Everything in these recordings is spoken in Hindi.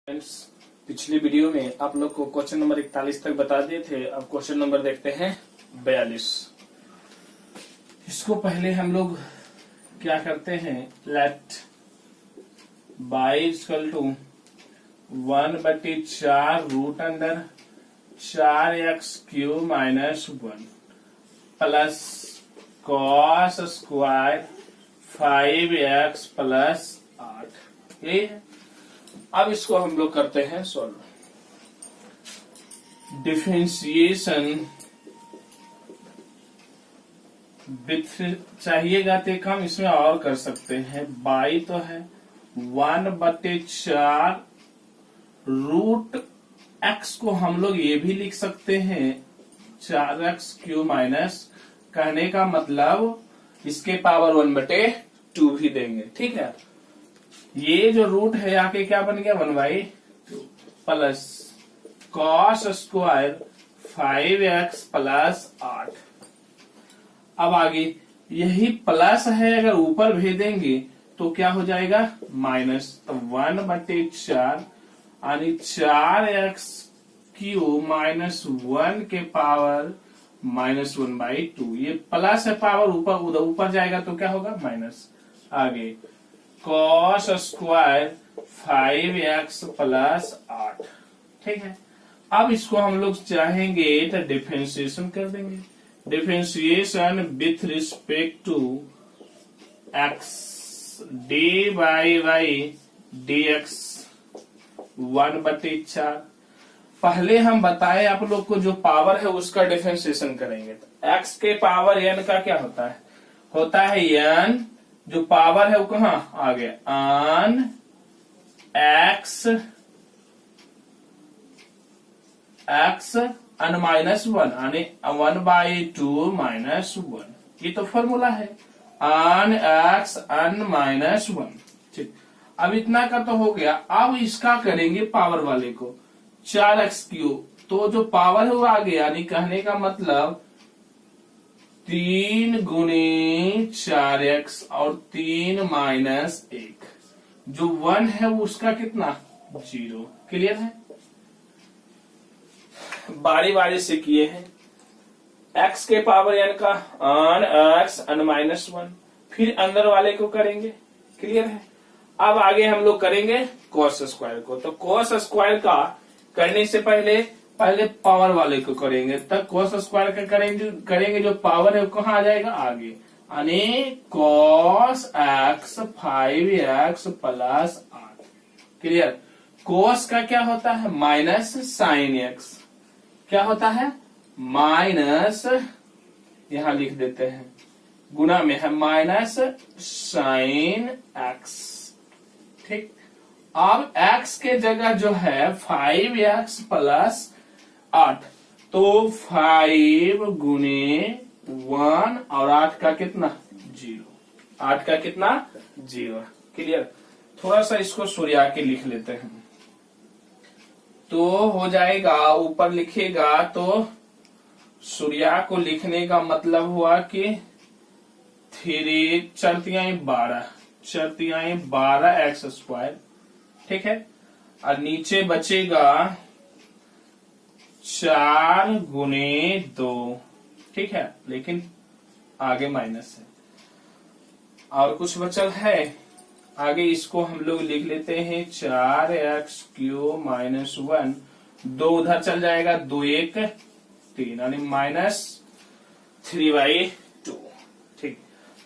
फ्रेंड्स, पिछली वीडियो में आप लोग को क्वेश्चन नंबर 41 तक बता दिए थे। अब क्वेश्चन नंबर देखते हैं 42। इसको पहले हम लोग क्या करते हैं, let y equal to 1/4 root under 4x³ -1 plus cos square 5x + 8। यही है। अब इसको हम लोग करते हैं सॉल्व। डिफरेंशिएशन विथ चाहिएगा तो हम इसमें और कर सकते हैं। बाई तो है 1/4 रूट x को हम लोग ये भी लिख सकते हैं 4x³ माइनस, कहने का मतलब इसके पावर 1/2 भी देंगे। ठीक है, ये जो रूट है आके क्या बन गया 1/2 प्लस कॉस स्क्वायर 5x + 8। अब आगे यही प्लस है, अगर ऊपर भेजेंगे तो क्या हो जाएगा माइनस। तो 1/4 यानी 4x³ -1 के पावर -1/2। ये प्लस है, पावर ऊपर जाएगा तो क्या होगा माइनस। आगे कॉस स्क्वायर 5x + 8। ठीक है, अब इसको हम लोग चाहेंगे तो डिफरेंशिएशन कर देंगे। Differentiation with respect to x dy/dx 1/4। पहले हम बताए आप लोग को जो पावर है उसका डिफरेंशिएशन करेंगे। तो x के पावर n का क्या होता है n, जो पावर है वो कहाँ आ गया ऑन x n -1 यानी 1/2 -1। ये तो फॉर्मूला है ऑन x n -1। ठीक, अब इतना का तो हो गया। अब इसका करेंगे पावर वाले को 4x³, तो जो पावर है वो आ गया, यानी कहने का मतलब 3 × 4x और 3 - 1, जो 1 है वो उसका कितना 0। क्लियर है, बारी बारी से किए हैं। x के पावर n का ऑन x n -1, फिर अंदर वाले को करेंगे। क्लियर है, अब आगे हम लोग करेंगे कॉस स्क्वायर को। तो कॉस स्क्वायर का करने से पहले पावर वाले को करेंगे, तब कॉस स्क्वायर का करेंगे जो पावर है वो कहाँ आ जाएगा आगे, यानी cos x 5x + 8। Clear, cos का क्या होता है माइनस साइन x, क्या होता है माइनस, यहां लिख देते हैं गुना में है माइनस साइन x। ठीक, अब x के जगह जो है 5x + 8, तो 5 × 1 और 8 का कितना 0, 8 का कितना 0। क्लियर, थोड़ा सा इसको सूर्या के लिख लेते हैं तो हो जाएगा। ऊपर लिखेगा तो सूर्या को लिखने का मतलब हुआ कि 3 × 12x²। ठीक है, और नीचे बचेगा 4 × 2। ठीक है, लेकिन आगे माइनस है और कुछ बचल है आगे, इसको हम लोग लिख लेते हैं 4x³ -1, 2 उधर चल जाएगा, 2 × 1 = 3 यानी -3/2। ठीक,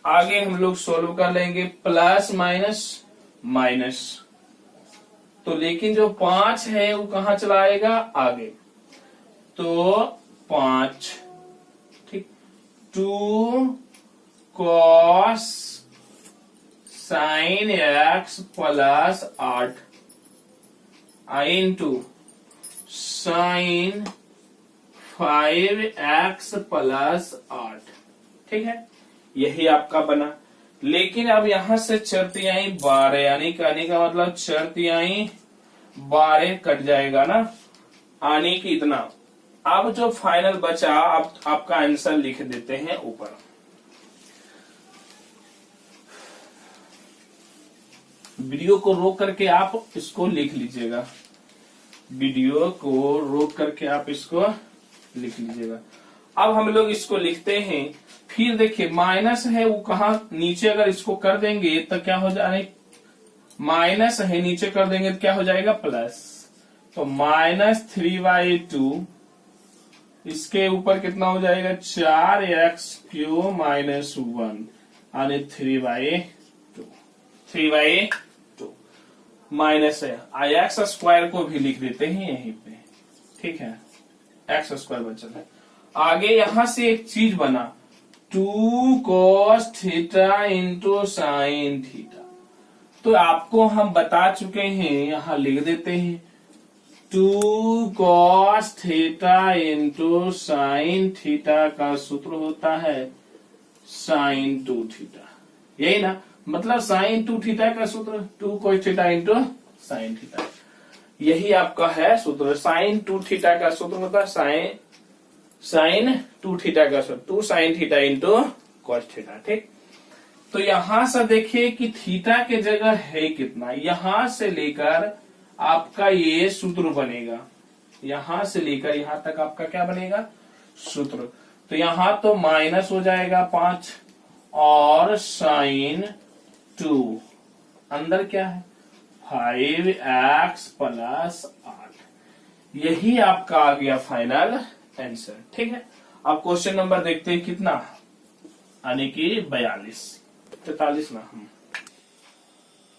आगे हम लोग सोल्व कर लेंगे प्लस माइनस, तो लेकिन जो 5 है वो कहाँ चला आएगा आगे, तो 5। ठीक, 2 cos sin x + 8 into sin 5x + 8। ठीक है, यही आपका बना। लेकिन अब यहां से 4 × 12 यानी कहने का मतलब 4 × 12 कट जाएगा ना, आने की इतना। अब जो फाइनल बचा आपका आंसर लिख देते हैं ऊपर। वीडियो को रोक करके आप इसको लिख लीजिएगा। वीडियो को रोक करके आप इसको लिख लीजिएगा। अब हम लोग इसको लिखते हैं, फिर देखिए माइनस है वो कहा नीचे, अगर इसको कर देंगे तो क्या हो जाए, माइनस है नीचे कर देंगे तो क्या हो जाएगा प्लस, तो -3/2 इसके ऊपर कितना हो जाएगा 4x³ -1 यानी 3/2 माइनस है। x स्क्वायर को भी लिख देते हैं यहीं पे, ठीक है, x स्क्वायर बचल है। आगे यहां से एक चीज बना 2 cos theta into sine theta, तो आपको हम बता चुके हैं, यहां लिख देते हैं 2 cos theta into sine theta का सूत्र होता है sin 2 थीटा, यही ना, मतलब sin 2 थीटा का सूत्र 2 cos theta into sine theta, यही आपका है सूत्र। sin 2 थीटा का सूत्र होता है sin 2 थीटा का सूत्र 2 sin theta into cos theta, ठीक। तो यहां से देखिए कि थीटा के जगह है कितना, यहां से लेकर आपका ये सूत्र बनेगा, यहां से लेकर यहां तक आपका क्या बनेगा सूत्र। तो यहां तो माइनस हो जाएगा 5 और साइन 2 अंदर क्या है 5x + 8, यही आपका आ गया फाइनल आंसर, ठीक है। अब क्वेश्चन नंबर देखते हैं कितना, यानी कि 43 ना,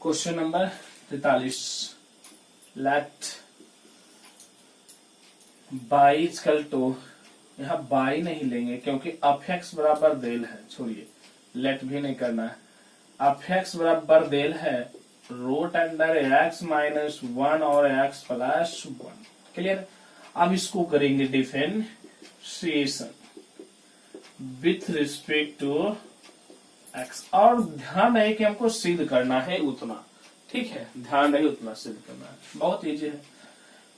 question number 43, let y equal to, यहाँ बाई नहीं लेंगे क्योंकि अफेक्स बराबर देल है, छोड़िए लेट भी नहीं करना है, अफेक्स बराबर देल है √x -1 और x + 1, क्लियर। अब इसको करेंगे differentiation with respect to x, और ध्यान रहे कि हमको सिद्ध करना है उतना, ठीक है, ध्यान रहे उतना सिद्ध करना है, बहुत इजी है।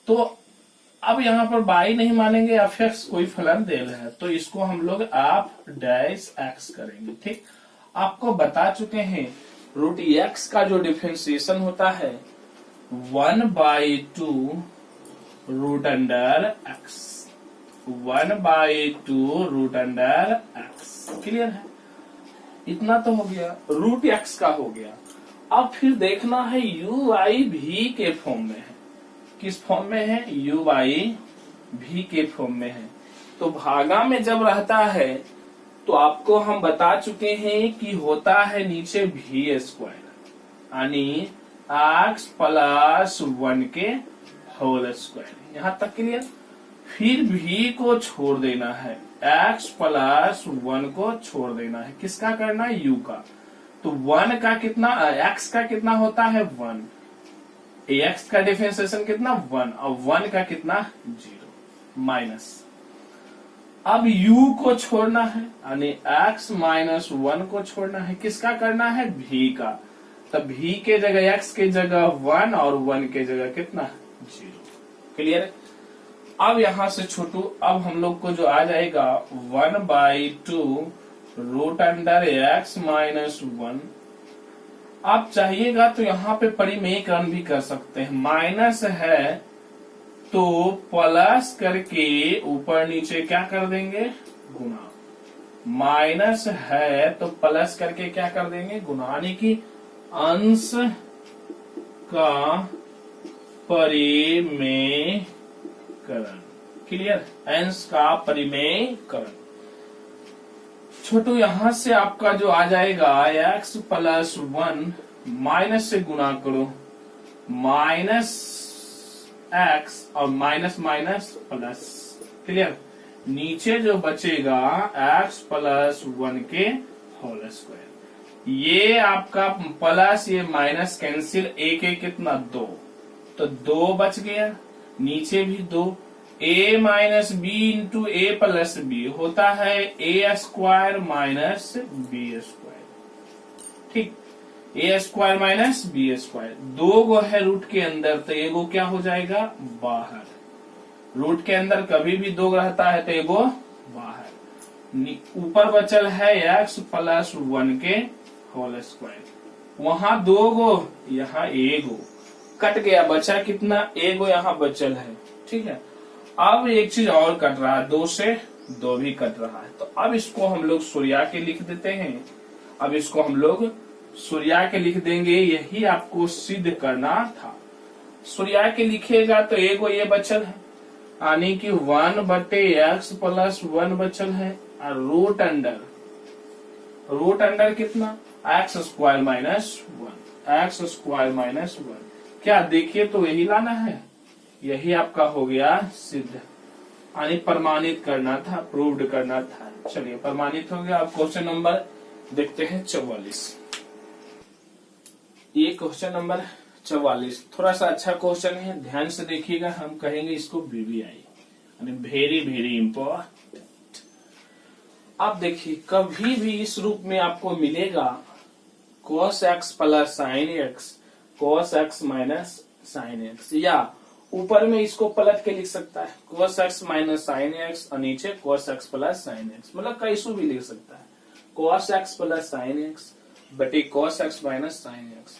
तो अब यहाँ पर बाई नहीं मानेंगे, अफेक्स कोई फलन देल है, तो इसको हम लोग आप -x करेंगे, ठीक। आपको बता चुके हैं √x का जो डिफरेंशिएशन होता है 1/2 √x, 1/2 √x, क्लियर है, इतना तो हो गया, √x का हो गया। अब फिर देखना है uy भी के फॉर्म में है, किस फॉर्म में है uy भी के फॉर्म में है, तो भागा में जब रहता है तो आपको हम बता चुके हैं कि होता है नीचे v², यानी x + 1 के होल स्क्वायर, यहां तक क्लियर। फिर v को छोड़ देना है, x + 1 को छोड़ देना है, किसका करना है u का, तो 1 का कितना x का कितना होता है 1, x का डिफरेंशिएशन कितना 1 और 1 का कितना 0 माइनस। अब u को छोड़ना है, यानी x - 1 को छोड़ना है, किसका करना है v का, तब v के जगह x के जगह 1 और 1 के जगह कितना 0, क्लियर। अब यहां से छोटू, अब हम लोग को जो आ जाएगा 1/2 √x -1, आप चाहिएगा तो यहाँ पे परिमेयकरण भी कर सकते हैं, माइनस है तो प्लस करके ऊपर नीचे क्या कर देंगे गुना, माइनस है तो प्लस करके क्या कर देंगे गुना, यानी कि अंश का परिमेयकरण, क्लियर, अंश का परिमेयकरण। छोटू यहां से आपका जो आ जाएगा x + 1 माइनस से गुना करो, -x और माइनस प्लस, क्लियर, नीचे जो बचेगा x + 1 के होल स्क्वायर, ये आपका प्लस ये माइनस कैंसिल, एक कितना 2, तो 2 बच गया, नीचे भी 2, a - b into a + b होता है a² - b², ठीक, a² - b², 2 गो है रूट के अंदर तो एगो क्या हो जाएगा बाहर, रूट के अंदर कभी भी 2 रहता है तो एगो बाहर, ऊपर बचल है x + 1 के होल स्क्वायर, वहां 2 गो यहाँ एगो, कट गया, बचा कितना, एगो यहाँ बचल है, ठीक है। अब एक चीज और कट रहा है, 2 से 2 भी कट रहा है, तो अब इसको हम लोग सूर्या के लिख देते हैं। अब इसको हम लोग सूर्या के लिख देंगे, यही आपको सिद्ध करना था। सूर्या के लिखेगा तो एगो ये बचल है, यानी कि 1/x + 1 बचल है, और रूट अंडर कितना, x² - 1, क्या देखिए तो यही लाना है, यही आपका हो गया सिद्ध, यानी प्रमाणित करना था, प्रूव्ड करना था। चलिए प्रमाणित हो गया। अब क्वेश्चन नंबर देखते हैं 44। ये क्वेश्चन नंबर 44 थोड़ा सा अच्छा क्वेश्चन है, ध्यान से देखिएगा। हम कहेंगे इसको VVI, यानी वेरी वेरी इंपॉर्टेंट। आप देखिए, कभी भी इस रूप में आपको मिलेगा cos x + sin x, cos x - sin x, या ऊपर में इसको पलट के लिख सकता है cos x - sin x, और नीचे cos x + sin x, मतलब कैसू भी लिख सकता है, cos x + sin x बटे cos x - sin x।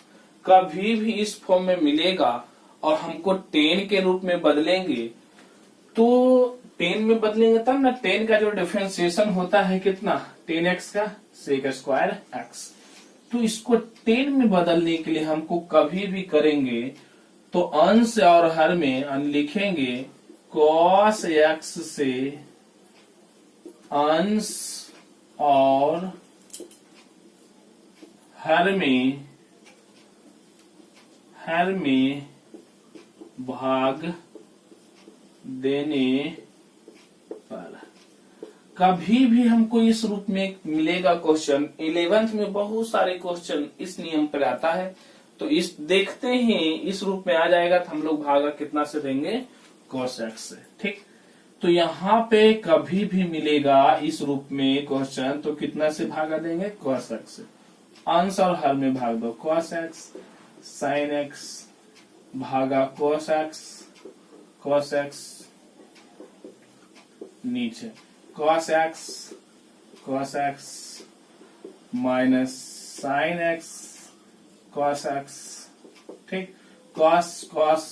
कभी भी इस फॉर्म में मिलेगा और हमको 10 के रूप में बदलेंगे, तो 10 में बदलेंगे तब ना 10 का जो डिफरेंशिएशन होता है कितना, 10x का sec² x। तो इसको 10 में बदलने के लिए हमको कभी भी करेंगे तो अंश और हर में लिखेंगे cos x से अंश और हर में भाग देने पर। कभी भी हमको इस रूप में मिलेगा क्वेश्चन, 11th में बहुत सारे क्वेश्चन इस नियम पर आता है, तो इस देखते हैं इस रूप में आ जाएगा तो हम लोग भागा कितना से देंगे, cos x से, ठीक। तो यहाँ पे कभी भी मिलेगा इस रूप में क्वेश्चन तो कितना से भागा देंगे, cos x से, अंश और हर में भाग दो, cos x sin x भागा cos x नीचे cos x minus sin x cos x, ठीक। cos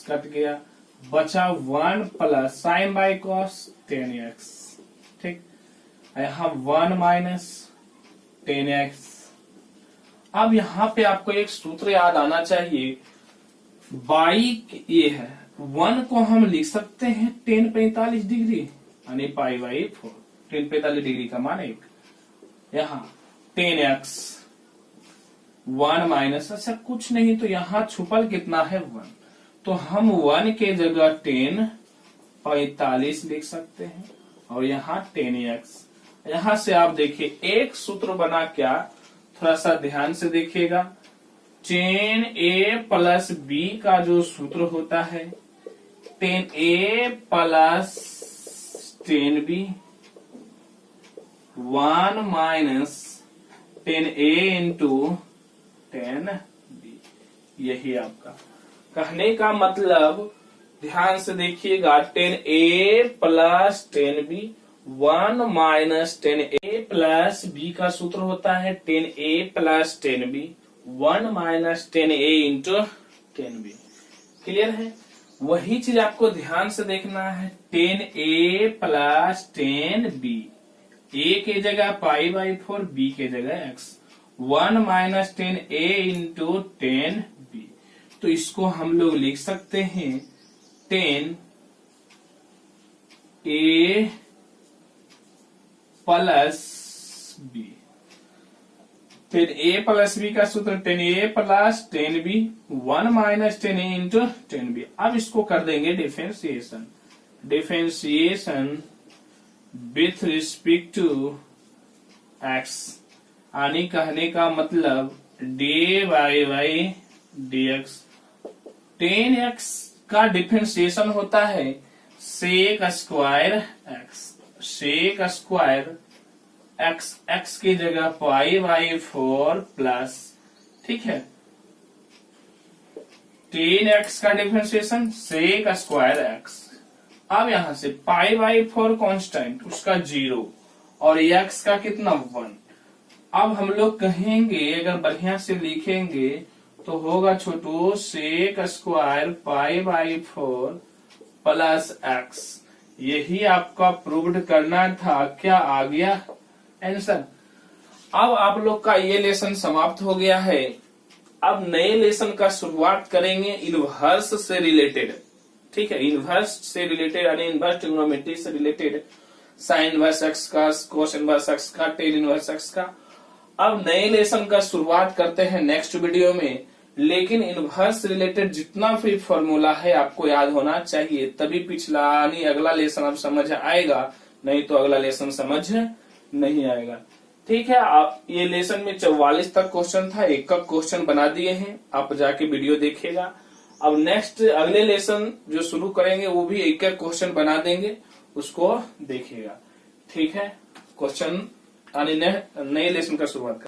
कट गया, बचा 1 + sin by cos 10x, ठीक। यहाँ 1 - 10x। अब यहाँ पे आपको एक सूत्र याद आना चाहिए, बाई ये है, 1 को हम लिख सकते हैं tan 45 डिग्री, यानी π/4, tan 45 डिग्री का मान 1, यहाँ 10x 1 - अच्छा कुछ नहीं, तो यहाँ छुपल कितना है 1, तो हम 1 के जगह tan 45 लिख सकते हैं, और यहाँ 10x। यहाँ से आप देखिए एक सूत्र बना, क्या, थोड़ा सा ध्यान से देखिएगा, tan a + b का जो सूत्र होता है tan a + tan b 1 - tan a × tan b, यही आपका कहने का मतलब, ध्यान से देखिएगा, tan a + tan b 1 - tan a + b का सूत्र होता है tan a + tan b 1 - tan a × tan b। Clear है? वही चीज आपको ध्यान से देखना है, tan a + tan b, a के जगह π/4, b के जगह x, 1 - tan a × tan b। तो इसको हम लोग लिख सकते हैं tan a + b, tan a + b का सूत्र tan a + tan b 1 - tan a × tan b। अब इसको कर देंगे differentiation with respect to x, यानी कहने का मतलब dy/dx, tan x का डिफरेंशिएशन होता है sec² x, x की जगह π/4 प्लस, ठीक है, tan x का डिफरेंशिएशन sec² x। अब यहां से π/4 कांस्टेंट, उसका 0, और x का कितना 1। अब हम लोग कहेंगे, अगर बढ़िया से लिखेंगे तो होगा छोटू sec square pi by 4 plus x. यही आपका प्रूव्ड करना था। क्या आ गया आंसर? अब आप लोग का ये लेसन समाप्त हो गया है। अब नए लेसन का शुरुआत करेंगे इनवर्स से रिलेटेड। ठीक है, इनवर्स से रिलेटेड यानी इनवर्स ट्रिग्नोमेट्री से रिलेटेड साइन इनवर्स एक्स का, कोस इनवर्स एक्स का, टेन इनवर्स एक्स का। अब नए लेसन का शुरुआत करते हैं नेक्स्ट वीडियो में। लेकिन इनवर्स रिलेटेड जितना भी फॉर्मूला है आपको याद होना चाहिए, तभी पिछला यानी अगला लेसन आप समझ आएगा, नहीं तो अगला लेसन समझ नहीं आएगा। ठीक है, आप ये लेसन में 44 तक क्वेश्चन था, एक क्वेश्चन बना दिए हैं, आप जाके वीडियो देखिएगा। अब नेक्स्ट अगले लेसन जो शुरू करेंगे वो भी एक क्वेश्चन बना देंगे, उसको देखिएगा। ठीक है, क्वेश्चन यानी नए लेसन का शुरुआत